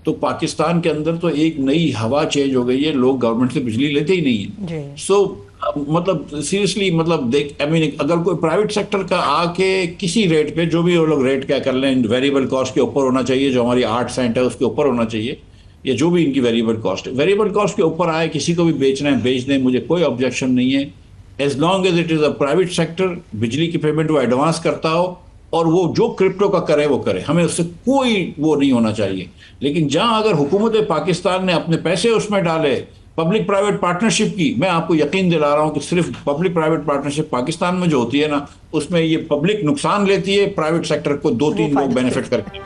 C: तो पाकिस्तान के अंदर तो एक नई हवा चेंज हो गई है। लोग गवर्नमेंट से बिजली लेते ही नहीं है। सो मतलब सीरियसली, मतलब देख, आई मीन, अगर कोई प्राइवेट सेक्टर का आके किसी रेट पे, जो भी वो लोग रेट क्या कर लें, वेरिएबल कॉस्ट के ऊपर होना चाहिए, जो हमारी 8 सेंट है उसके ऊपर होना चाहिए, या जो भी इनकी वेरिएबल कॉस्ट है, वेरिएबल कॉस्ट के ऊपर आए, किसी को भी बेचना है बेच दें, मुझे कोई ऑब्जेक्शन नहीं है, as long as it is a private sector. बिजली की पेमेंट वो एडवांस करता हो और वो जो क्रिप्टो का करे वो करे, हमें उससे कोई वो नहीं होना चाहिए। लेकिन जहां अगर हुकूमत पाकिस्तान ने अपने पैसे उसमें डाले पब्लिक प्राइवेट पार्टनरशिप की, मैं आपको यकीन दिला रहा हूं कि सिर्फ पब्लिक प्राइवेट पार्टनरशिप पाकिस्तान में जो होती है ना, उसमें ये पब्लिक नुकसान लेती है, प्राइवेट सेक्टर को 2-3 लोग बेनिफिट करके।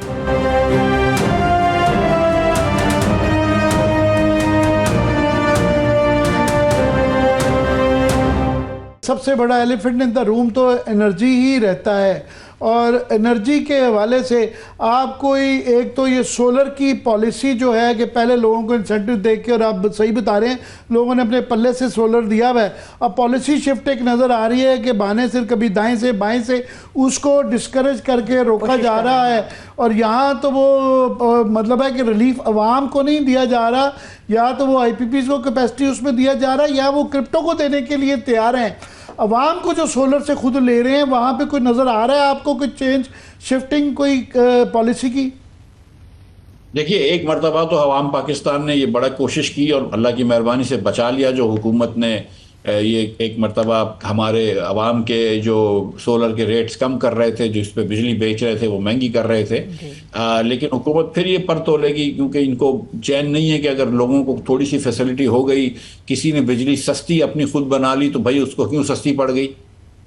B: सबसे बड़ा एलिफेंट इन द रूम तो एनर्जी ही रहता है, और एनर्जी के हवाले से आप कोई, एक तो ये सोलर की पॉलिसी जो है कि पहले लोगों को इंसेंटिव दे के, और आप सही बता रहे हैं, लोगों ने अपने पल्ले से सोलर दिया हुआ है। अब पॉलिसी शिफ्ट एक नज़र आ रही है कि बहाने से, कभी दाएं से बाएं से उसको डिस्करेज करके रोका जा रहा है। और यहाँ तो वो मतलब है कि रिलीफ आवाम को नहीं दिया जा रहा, या तो वो IPPs को कैपेसिटी उसमें दिया जा रहा है, या वो क्रिप्टो को देने के लिए तैयार हैं। अवाम को जो सोलर से खुद ले रहे हैं, वहाँ पे कोई नज़र आ रहा है आपको कोई चेंज, शिफ्टिंग कोई पॉलिसी की?
C: देखिए, एक मरतबा तो अवाम पाकिस्तान ने ये बड़ा कोशिश की और अल्लाह की मेहरबानी से बचा लिया, जो हुकूमत ने ये एक मरतबा हमारे अवाम के जो सोलर के रेट्स कम कर रहे थे, जिस पे बिजली बेच रहे थे वो महंगी कर रहे थे। लेकिन हुकूमत फिर ये पर तोलेगी, क्योंकि इनको चैन नहीं है कि अगर लोगों को थोड़ी सी फैसिलिटी हो गई, किसी ने बिजली सस्ती अपनी खुद बना ली, तो भाई उसको क्यों सस्ती पड़ गई।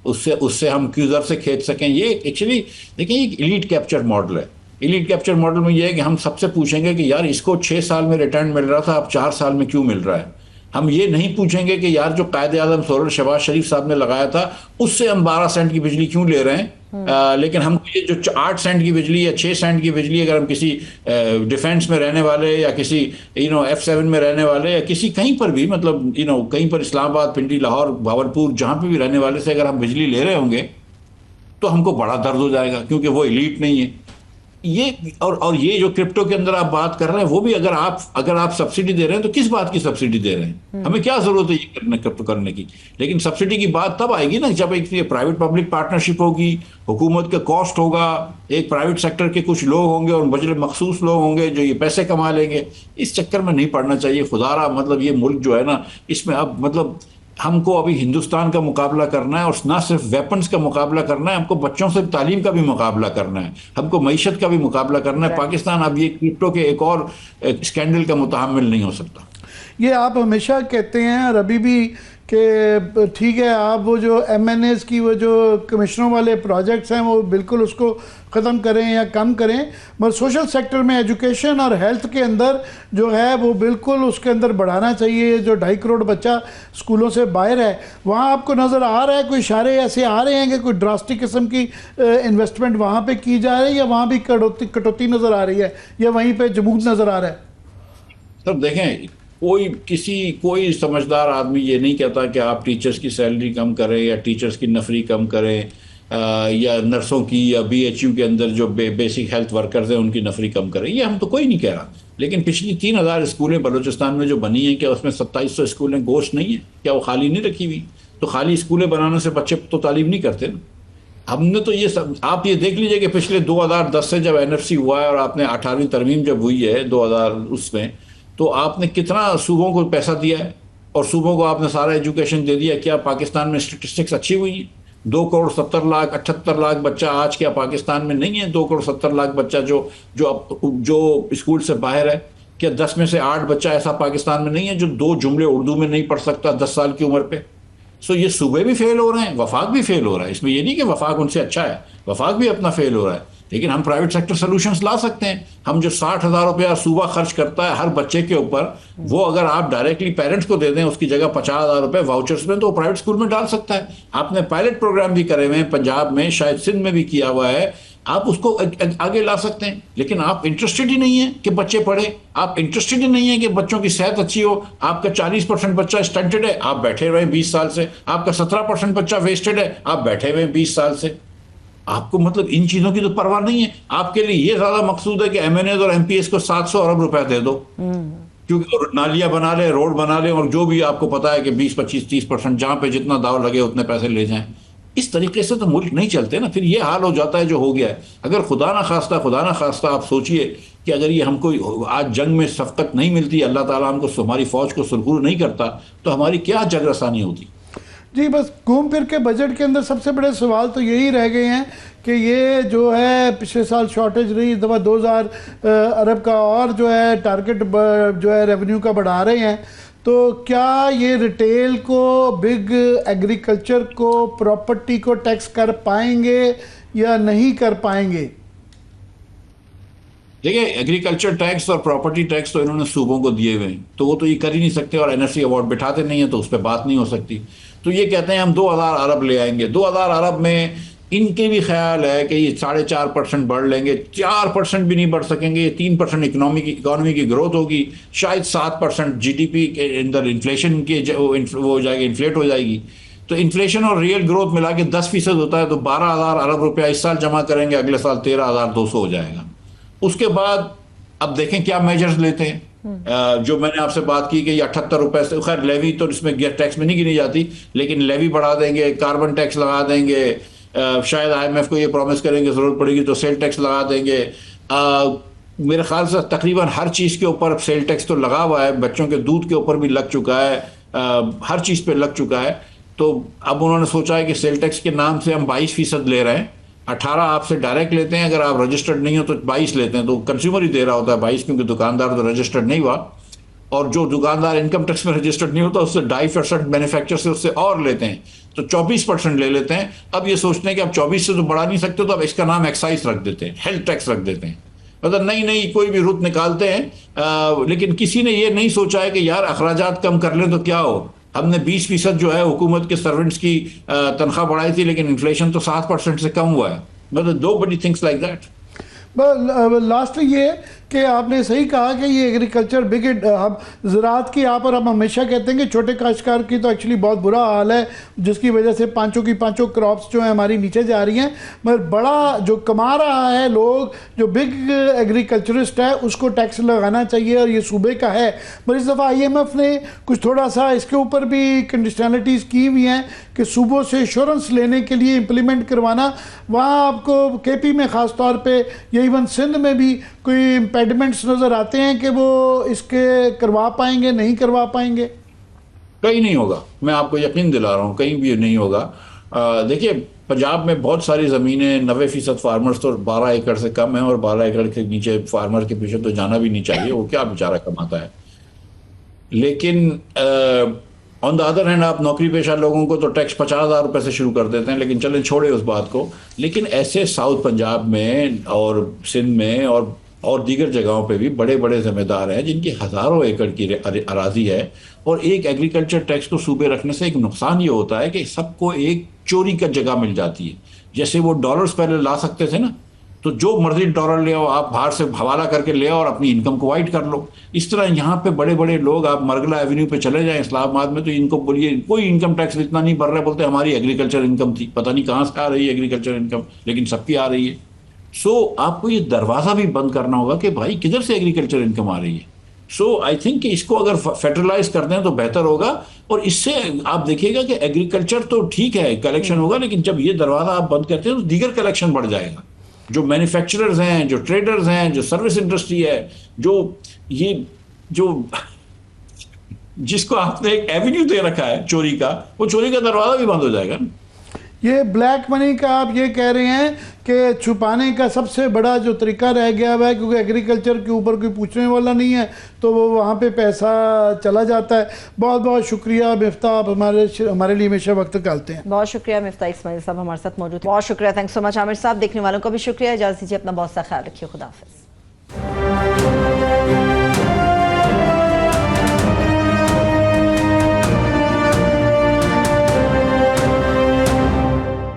C: उससे उससे हम क्यूजर से खींच सकें। ये एक्चुअली देखिए एक इलीट कैप्चर मॉडल है। इलीट कैप्चर मॉडल में ये है कि हम सबसे पूछेंगे कि यार इसको 6 साल में रिटर्न मिल रहा था, अब 4 साल में क्यों मिल रहा है। हम ये नहीं पूछेंगे कि यार जो कायदे आज़म सोलर शहबाज शरीफ साहब ने लगाया था उससे हम 12 सेंट की बिजली क्यों ले रहे हैं। लेकिन हम ये जो 8 सेंट की बिजली या 6 सेंट की बिजली अगर हम किसी डिफेंस में रहने वाले या किसी F7 में रहने वाले या किसी कहीं पर भी मतलब कहीं पर इस्लामाबाद, पिंडी, लाहौर, भावलपुर जहां पे भी रहने वाले से अगर हम बिजली ले रहे होंगे तो हमको बड़ा दर्द हो जाएगा, क्योंकि वो इलीट नहीं है। ये और ये जो क्रिप्टो के अंदर आप बात कर रहे हैं वो भी अगर आप सब्सिडी दे रहे हैं तो किस बात की सब्सिडी दे रहे हैं, हमें क्या जरूरत है ये क्रिप्टो करने की। लेकिन सब्सिडी की बात तब आएगी ना जब एक प्राइवेट पब्लिक पार्टनरशिप होगी, हुकूमत का कॉस्ट होगा, एक प्राइवेट सेक्टर के कुछ लोग होंगे और बजट मखसूस लोग होंगे जो ये पैसे कमा लेंगे। इस चक्कर में नहीं पड़ना चाहिए खुदारा। मतलब ये मुल्क जो है ना, इसमें अब मतलब हमको अभी हिंदुस्तान का मुकाबला करना है और ना सिर्फ वेपन्स का मुकाबला करना है, हमको बच्चों से तालीम का भी मुकाबला करना है, हमको मईशत का भी मुकाबला करना है। पाकिस्तान अब ये क्रिप्टो के एक और स्कैंडल का मुतहम्मिल नहीं हो सकता।
B: ये आप हमेशा कहते हैं और अभी भी कि ठीक है आप वो जो MNAs की वो जो कमिश्नरों वाले प्रोजेक्ट्स हैं वो बिल्कुल उसको ख़त्म करें या कम करें, मगर सोशल सेक्टर में एजुकेशन और हेल्थ के अंदर जो है वो बिल्कुल उसके अंदर बढ़ाना चाहिए। जो 2.5 करोड़ बच्चा स्कूलों से बाहर है वहाँ आपको नज़र आ रहा है कोई इशारे ऐसे आ रहे हैं कि कोई ड्रास्टिक किस्म की इन्वेस्टमेंट वहाँ पे की जा रही है या वहाँ भी कटौती नज़र आ रही है या वहीं पर जमूद नज़र आ रहा है?
C: सर देखें, कोई समझदार आदमी ये नहीं कहता कि आप टीचर्स की सैलरी कम करें या टीचर्स की नफरी कम करें या नर्सों की या BHU के अंदर जो बेसिक हेल्थ वर्कर्स हैं उनकी नफरी कम करें। ये हम तो कोई नहीं कह रहा। लेकिन पिछली 3000 स्कूलें बलूचिस्तान में जो बनी हैं, क्या उसमें 2700 स्कूलें गोश्त नहीं है? क्या वो खाली नहीं रखी हुई? तो खाली स्कूलें बनाने से बच्चे तो तालीम नहीं करते ना। हमने तो ये सब आप ये देख लीजिए कि पिछले 2010 से जब NFC हुआ है और आपने 18वीं तरमीम जब हुई है 2000 उसमें, तो आपने कितना सूबों को पैसा दिया है और सूबों को आपने सारा एजुकेशन दे दिया। क्या पाकिस्तान में स्टेटिस्टिक्स अच्छी हुई है? 2 करोड़ 70 लाख 78 लाख बच्चा आज क्या पाकिस्तान में नहीं है? 2 करोड़ 70 लाख बच्चा जो स्कूल से बाहर है, क्या 10 में से 8 बच्चा ऐसा पाकिस्तान में नहीं है जो 2 जुमले उर्दू में नहीं पढ़ सकता 10 साल की उम्र पे? सो ये सूबे भी फेल हो रहे हैं, वफाक भी फेल हो रहा है। इसमें ये नहीं कि वफाक उनसे अच्छा है, वफाक भी अपना फेल हो रहा है। लेकिन हम प्राइवेट सेक्टर सोल्यूशंस ला सकते हैं। हम जो 60,000 रुपया सूबा खर्च करता है हर बच्चे के ऊपर, वो अगर आप डायरेक्टली पेरेंट्स को दे दें उसकी जगह 50,000 रुपये वाउचर्स में, तो वो प्राइवेट स्कूल में डाल सकता है। आपने पायलट प्रोग्राम भी करे हुए हैं पंजाब में, शायद सिंध में भी किया हुआ है, आप उसको आगे ला सकते हैं। लेकिन आप इंटरेस्टेड ही नहीं है कि बच्चे पढ़े, आप इंटरेस्टेड ही नहीं है कि बच्चों की सेहत अच्छी हो। आपका 40% बच्चा स्टंटेड है, आप बैठे हुए हैं 20 साल से। आपका 17% बच्चा वेस्टेड है, आप बैठे हुए हैं 20 साल से। आपको मतलब इन चीजों की तो परवाह नहीं है। आपके लिए ये ज्यादा मकसूद है कि MNAs और MPs को 700 अरब रुपया दे दो, क्योंकि नालियां बना ले, रोड बना ले, और जो भी आपको पता है कि 20, 25, 30% जहां पे जितना दाव लगे उतने पैसे ले जाएं। इस तरीके से तो मुल्क नहीं चलते ना। फिर ये हाल हो जाता है जो हो गया है। अगर खुदा ना खास्ता आप सोचिए कि अगर ये हमको आज जंग में शफकत नहीं मिलती, अल्लाह ताला हमको हमारी फौज को सुरखरू नहीं करता, तो हमारी क्या जग रसानी होती।
B: जी बस घूम फिर के बजट के अंदर सबसे बड़े सवाल तो यही रह गए हैं कि ये जो है पिछले साल शॉर्टेज रही, इस दफ़ा 2000 अरब का और जो है टारगेट जो है रेवेन्यू का बढ़ा रहे हैं, तो क्या ये रिटेल को, बिग एग्रीकल्चर को, प्रॉपर्टी को टैक्स कर पाएंगे या नहीं कर पाएंगे?
C: देखिए, एग्रीकल्चर टैक्स और प्रॉपर्टी टैक्स तो इन्होंने सूबों को दिए हुए हैं, तो वो तो ये कर ही नहीं सकते, और NRC अवार्ड बिठाते नहीं है, तो उस पर बात नहीं हो सकती। तो ये कहते हैं हम 2000 अरब ले आएंगे। 2000 अरब में इनके भी ख्याल है कि ये 4.5% बढ़ लेंगे, 4% भी नहीं बढ़ सकेंगे। ये 3% इकोनॉमी की ग्रोथ होगी, शायद 7% GDP के अंदर इन्फ्लेशन की वो हो जाएगी, इन्फ्लेट हो जाएगी। तो इन्फ्लेशन और रियल ग्रोथ मिला के 10% होता है, तो 12,000 अरब रुपया इस साल जमा करेंगे, अगले साल 13,200 हो जाएगा। उसके बाद अब देखें क्या मेजर्स लेते हैं। जो मैंने आपसे बात की कि 78 रुपए से, खैर लेवी तो इसमें टैक्स में नहीं गिनी जाती, लेकिन लेवी बढ़ा देंगे, कार्बन टैक्स लगा देंगे, शायद IMF को ये प्रॉमिस करेंगे जरूरत पड़ेगी तो सेल टैक्स लगा देंगे। मेरे ख्याल से तकरीबन हर चीज़ के ऊपर सेल टैक्स तो लगा हुआ है, बच्चों के दूध के ऊपर भी लग चुका है, हर चीज़ पे लग चुका है। तो अब उन्होंने सोचा है कि सेल टैक्स के नाम से हम 22% ले रहे हैं, 18 आपसे डायरेक्ट लेते हैं, अगर आप रजिस्टर्ड नहीं हो तो 22 लेते हैं, तो कंज्यूमर ही दे रहा होता है 22, क्योंकि दुकानदार तो रजिस्टर्ड नहीं हुआ। और जो दुकानदार इनकम टैक्स में रजिस्टर्ड नहीं होता उससे 2.5% मैन्युफैक्चर से उससे और लेते हैं, तो 24% ले लेते हैं। अब ये सोचते हैं कि अब 24 से तो बढ़ा नहीं सकते, तो अब इसका नाम एक्साइज रख देते हैं, हेल्थ टैक्स रख देते हैं। मतलब नई नई कोई भी रुत निकालते हैं, लेकिन किसी ने ये नहीं सोचा है कि यार अखराजात कम कर लें तो क्या हो। हमने 20% जो है हुकूमत के सर्वेंट्स की तनख्वाह बढ़ाई थी, लेकिन इन्फ्लेशन तो 7% से कम हुआ है। मतलब दो बड़ी थिंग्स लाइक दैट।
B: लास्ट ये कि आपने सही कहा कि ये एग्रीकल्चर बिग हम ज़राअत की आप और हम हमेशा कहते हैं कि छोटे काश्तकार की तो एक्चुअली बहुत बुरा हाल है, जिसकी वजह से पाँचों की पाँचों क्रॉप्स जो है हमारी नीचे जा रही हैं। मगर बड़ा जो कमा रहा है लोग, जो बिग एग्रीकल्चरिस्ट है, उसको टैक्स लगाना चाहिए और ये सूबे का है। मगर इस दफ़ा IMF ने कुछ थोड़ा सा इसके ऊपर भी कंडीशनलिटीज़ की हुई हैं कि सूबों से इंश्योरेंस लेने के लिए इम्प्लीमेंट करवाना। वहाँ आपको KP में ख़ास तौर पे या इवन सिंध में भी कोई इम्पेडिमेंट्स नज़र आते हैं कि वो इसके करवा पाएंगे, नहीं करवा पाएंगे?
C: कहीं नहीं होगा, मैं आपको यकीन दिला रहा हूँ, कहीं भी नहीं होगा। देखिए पंजाब में बहुत सारी ज़मीनें 90% फार्मर्स तो 12 एकड़ से कम है, और 12 एकड़ के नीचे फार्मर के पीछे तो जाना भी नहीं चाहिए, वो क्या बेचारा कमाता है। लेकिन ऑन द अदर हैंड आप नौकरी पेशा लोगों को तो टैक्स 50,000 रुपये से शुरू कर देते हैं। लेकिन चलें छोड़े उस बात को। लेकिन ऐसे साउथ पंजाब में और सिंध में और दीगर जगहों पे भी बड़े बड़े ज़िम्मेदार हैं जिनकी हज़ारों एकड़ की अराजी है, और एक एग्रीकल्चर टैक्स को सूबे रखने से एक नुकसान ये होता है कि सबको एक चोरी का जगह मिल जाती है। जैसे वो डॉलर्स पहले ला सकते थे ना, तो जो मर्जी डॉलर ले आओ, आप बाहर से हवाला करके ले आओ और अपनी इनकम को वाइट कर लो। इस तरह यहाँ पे बड़े बड़े लोग, आप मरगला एवेन्यू पे चले जाएं इस्लामाबाद में, तो इनको बोलिए कोई इनकम टैक्स इतना नहीं भर रहे, बोलते हमारी एग्रीकल्चर इनकम थी, पता नहीं कहाँ से आ रही है एग्रीकल्चर इनकम, लेकिन सबकी आ रही है। सो आपको ये दरवाज़ा भी बंद करना होगा कि भाई किधर से एग्रीकल्चर इनकम आ रही है। सो आई थिंक कि इसको अगर फेडरलाइज कर दें तो बेहतर होगा, और इससे आप देखिएगा कि एग्रीकल्चर तो ठीक है कलेक्शन होगा, लेकिन जब ये दरवाज़ा आप बंद करते हैं तो दीगर कलेक्शन बढ़ जाएगा। जो मैन्युफैक्चरर्स हैं, जो ट्रेडर्स हैं, जो सर्विस इंडस्ट्री है, जो जिसको आपने एक एवेन्यू दे रखा है चोरी का, वो चोरी का दरवाज़ा भी बंद हो जाएगा।
B: ये ब्लैक मनी का आप ये कह रहे हैं कि छुपाने का सबसे बड़ा जो तरीका रह गया हुआ है, क्योंकि एग्रीकल्चर के ऊपर कोई पूछने वाला नहीं है, तो वो वहाँ पे पैसा चला जाता है। बहुत बहुत शुक्रिया मिफ्ता, आप हमारे लिए हमेशा वक्त निकालते हैं।
A: बहुत शुक्रिया मिफ्ता इस्माइल साहब हमारे साथ मौजूद हैं। बहुत शुक्रिया, थैंक्स सो मच आमिर साहब। देखने वालों का भी शुक्रिया, इजाज़त दीजिए, अपना बहुत सा ख्याल रखिए, खुदा हाफिज़।